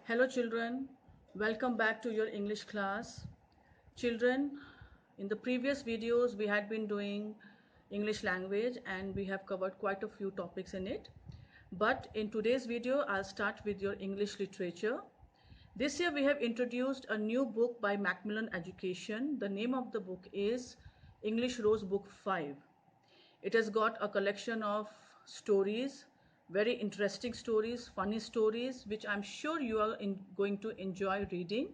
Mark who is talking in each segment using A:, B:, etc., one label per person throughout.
A: Hello children, welcome back to your English class. Children, in the previous videos we had been doing English language and we have covered quite a few topics in it. But in today's video, I'll start with your English literature. This year we have introduced a new book by Macmillan Education. The name of the book is English Rose Book 5. It has got a collection of stories, very interesting stories, funny stories, which I'm sure you are going to enjoy reading.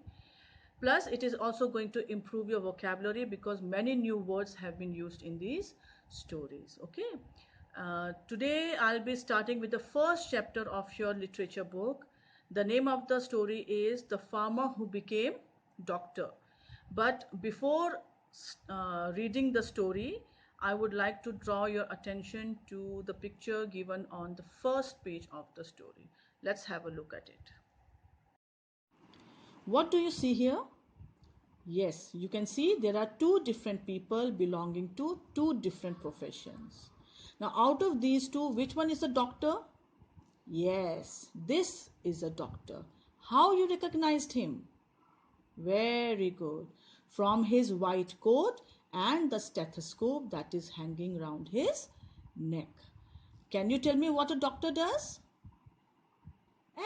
A: Plus, it is also going to improve your vocabulary because many new words have been used in these stories. Okay. Today, I'll be starting with the first chapter of your literature book. The name of the story is The Farmer Who Became Doctor. But before reading the story, I would like to draw your attention to the picture given on the first page of the story. Let's have a look at it. What do you see here? Yes, you can see there are two different people belonging to two different professions. Now, out of these two, which one is a doctor? Yes, this is a doctor. How you recognized him? Very good. From his white coat and the stethoscope that is hanging round his neck. Can you tell me what a doctor does?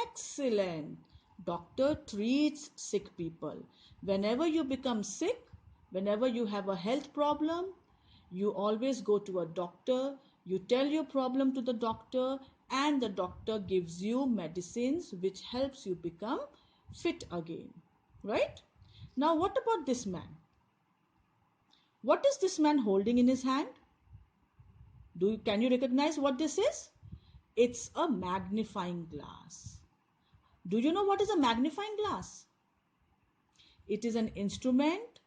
A: Excellent. Doctor treats sick people. Whenever you become sick, whenever you have a health problem, you always go to a doctor, you tell your problem to the doctor, and the doctor gives you medicines which helps you become fit again. Right? Now, what about this man? What is this man holding in his hand? Can you recognize what this is? It's a magnifying glass. Do you know what is a magnifying glass? It is an instrument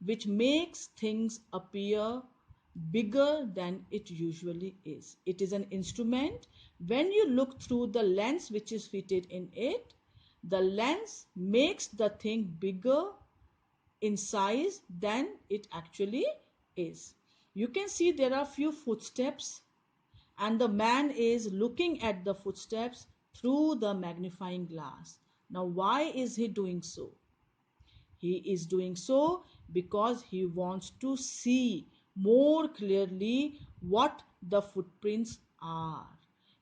A: which makes things appear bigger than it usually is. It is an instrument. When you look through the lens which is fitted in it, the lens makes the thing bigger in size than it actually is. You can see there are few footsteps and the man is looking at the footsteps through the magnifying glass. Now, why is he doing so? He is doing so because he wants to see more clearly what the footprints are.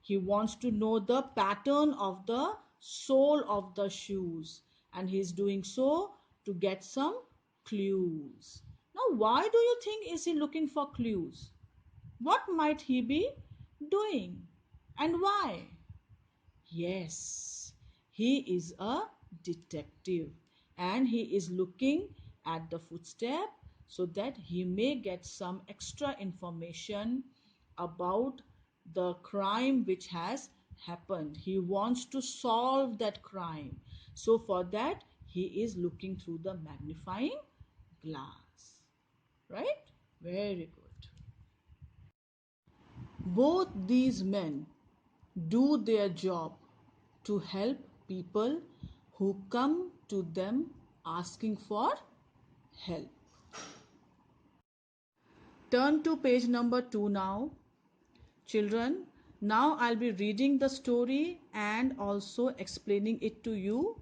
A: He wants to know the pattern of the sole of the shoes, and he is doing so to get some clues. Now, why do you think is he looking for clues? What might he be doing and why? Yes, he is a detective and he is looking at the footstep so that he may get some extra information about the crime which has happened. He wants to solve that crime. So, for that, he is looking through the magnifying glass. Right? Very good. Both these men do their job to help people who come to them asking for help. Turn to page number 2 now. Children, now I'll be reading the story and also explaining it to you.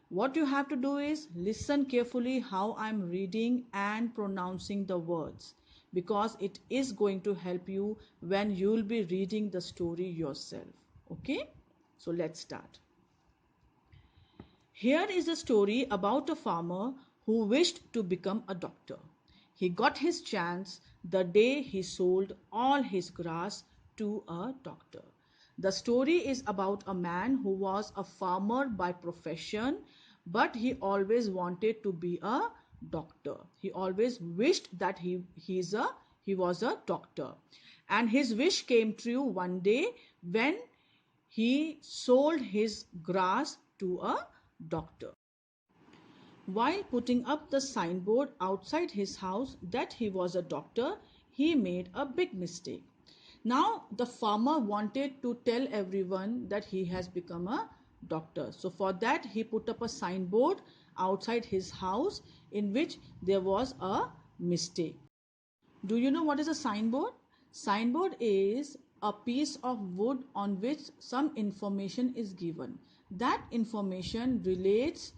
A: What you have to do is listen carefully how I'm reading and pronouncing the words because it is going to help you when you'll be reading the story yourself. Okay? So let's start. Here is a story about a farmer who wished to become a doctor. He got his chance the day he sold all his grass to a doctor. The story is about a man who was a farmer by profession, but he always wanted to be a doctor. He always wished that he was a doctor. And his wish came true one day when he sold his grass to a doctor. While putting up the signboard outside his house that he was a doctor, he made a big mistake. Now, the farmer wanted to tell everyone that he has become a doctor. So, for that, he put up a signboard outside his house in which there was a mistake. Do you know what is a signboard? Signboard is a piece of wood on which some information is given. That information relates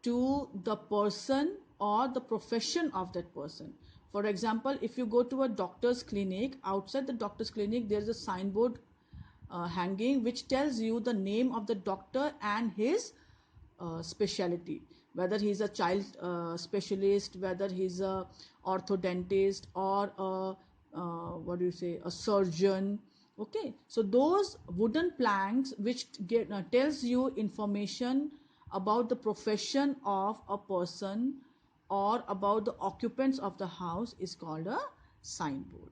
A: to the person or the profession of that person. For example, if you go to a doctor's clinic, outside the doctor's clinic there is a signboard hanging which tells you the name of the doctor and his specialty, whether he's a child specialist, whether he's a orthodontist, or a what do you say, a surgeon. Okay, so those wooden planks which tells you information about the profession of a person or about the occupants of the house is called a signboard.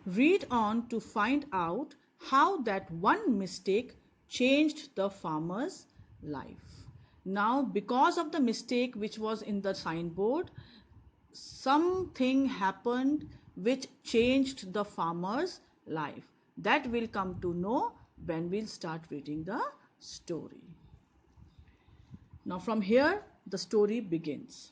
A: Read on to find out how that one mistake changed the farmer's life. Now, because of the mistake which was in the signboard, something happened which changed the farmer's life. That we'll come to know when we'll start reading the story. Now, from here, the story begins.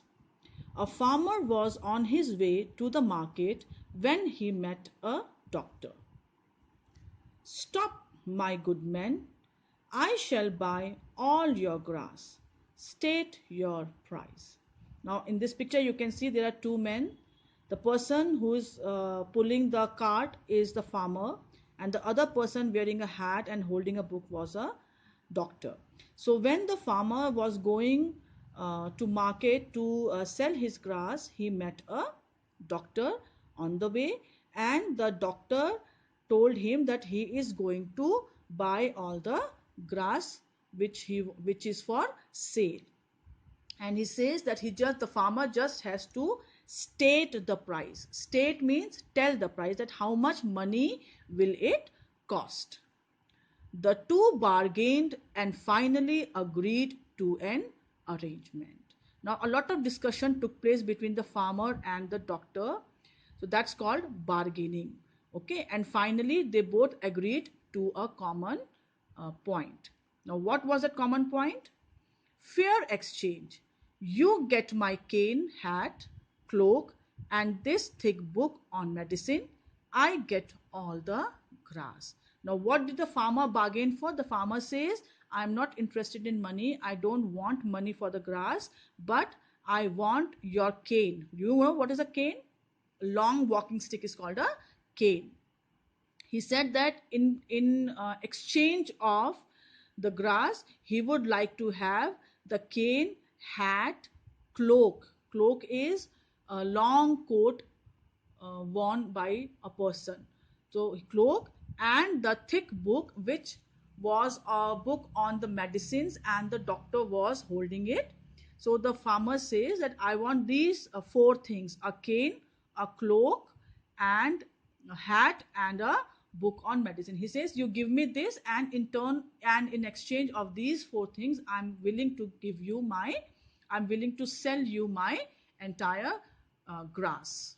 A: A farmer was on his way to the market when he met a doctor. "Stop, my good man. I shall buy all your grass. State your price." Now, in this picture, you can see there are two men. The person who is pulling the cart is the farmer, and the other person wearing a hat and holding a book was a doctor. So, when the farmer was going to market to sell his grass, he met a doctor on the way, and the doctor told him that he is going to buy all the grass which is for sale. And he says that the farmer just has to state the price. State means tell the price, that how much money will it cost. The two bargained and finally agreed to an arrangement. Now, a lot of discussion took place between the farmer and the doctor. So that's called bargaining. Okay, and finally they both agreed to a common point. Now, what was that common point? Fair exchange. You get my cane, hat, cloak, and this thick book on medicine. I get all the grass. Now, what did the farmer bargain for? The farmer says, I'm not interested in money. I don't want money for the grass, but I want your cane. You know what is a cane? A long walking stick is called a cane. He said that in exchange of the grass, he would like to have the cane, hat, cloak. Cloak is a long coat worn by a person. So cloak and the thick book, which was a book on the medicines, and the doctor was holding it. So the farmer says that I want these four things: a cane, a cloak, and a hat, and a book on medicine. He says, you give me this, and in exchange of these four things, I'm willing to sell you my entire grass.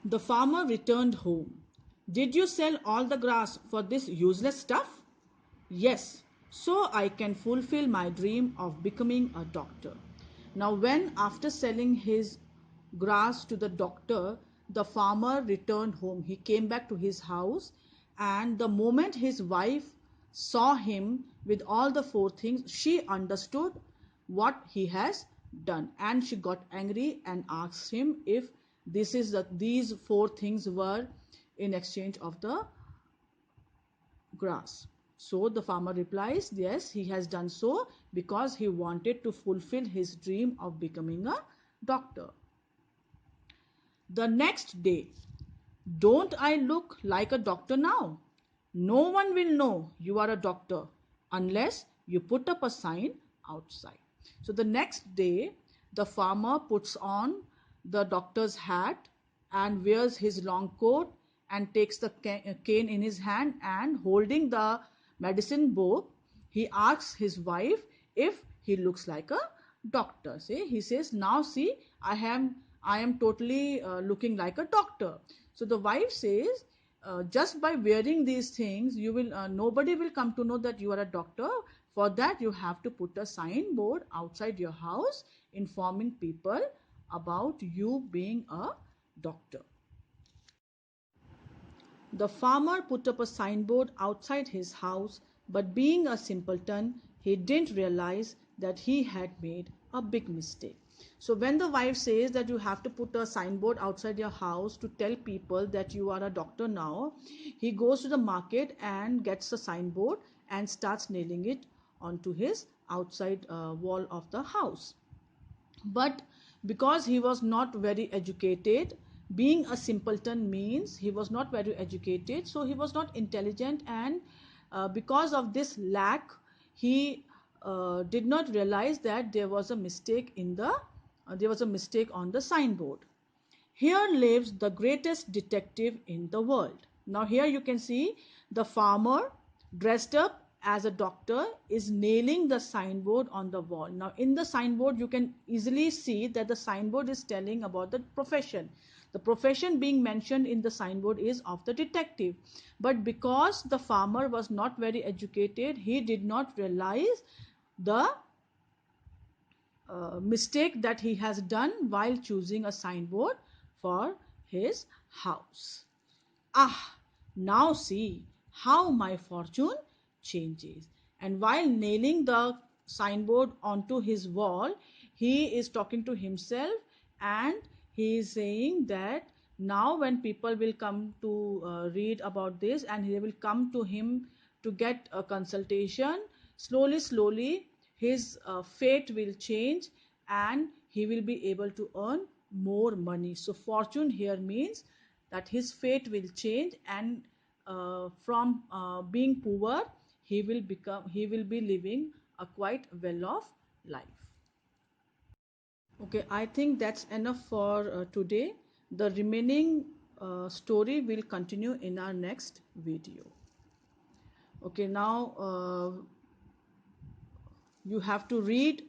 A: The farmer returned home. Did you sell all the grass for this useless stuff? Yes, so I can fulfill my dream of becoming a doctor. Now, when after selling his grass to the doctor, the farmer returned home, he came back to his house, and the moment his wife saw him with all the four things, she understood what he has done, and she got angry and asked him if these four things were in exchange of the grass. So the farmer replies, yes, he has done so because he wanted to fulfill his dream of becoming a doctor. The next day, don't I look like a doctor now? No one will know you are a doctor unless you put up a sign outside. So the next day, the farmer puts on the doctor's hat and wears his long coat and takes the cane in his hand, and holding the medicine book, he asks his wife if he looks like a doctor. He says, now see, I am totally looking like a doctor. So the wife says, just by wearing these things, you will nobody will come to know that you are a doctor. For that, you have to put a signboard outside your house informing people about you being a doctor. The farmer put up a signboard outside his house, but being a simpleton, he didn't realize that he had made a big mistake. So when the wife says that you have to put a signboard outside your house to tell people that you are a doctor now, he goes to the market and gets a signboard and starts nailing it onto his outside wall of the house. But because he was not very educated, being a simpleton means he was not very educated, so he was not intelligent, and because of this lack, he did not realize that there was a mistake in the there was a mistake on the signboard. Here lives the greatest detective in the world. Now, here you can see the farmer dressed up as a doctor is nailing the signboard on the wall. Now, in the signboard, you can easily see that the signboard is telling about the profession. The profession being mentioned in the signboard is of the detective. But because the farmer was not very educated, he did not realize the mistake that he has done while choosing a signboard for his house. Ah, now see how my fortune changes. And while nailing the signboard onto his wall, he is talking to himself, and he is saying that now when people will come to read about this and they will come to him to get a consultation, slowly, slowly his fate will change and he will be able to earn more money. So fortune here means that his fate will change, and from being poor he will be living a quite well off life. Okay, I think that's enough for today. The remaining story will continue in our next video. Okay, now you have to read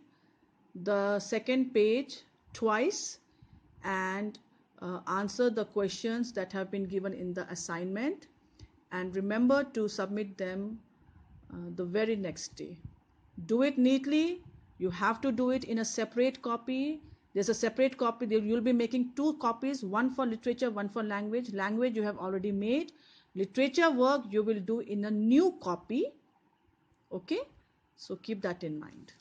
A: the second page twice and answer the questions that have been given in the assignment, and remember to submit them the very next day. Do it neatly. You have to do it in a separate copy. There's a separate copy. You'll be making two copies, one for literature, one for language. Language you have already made. Literature work you will do in a new copy. Okay, so keep that in mind.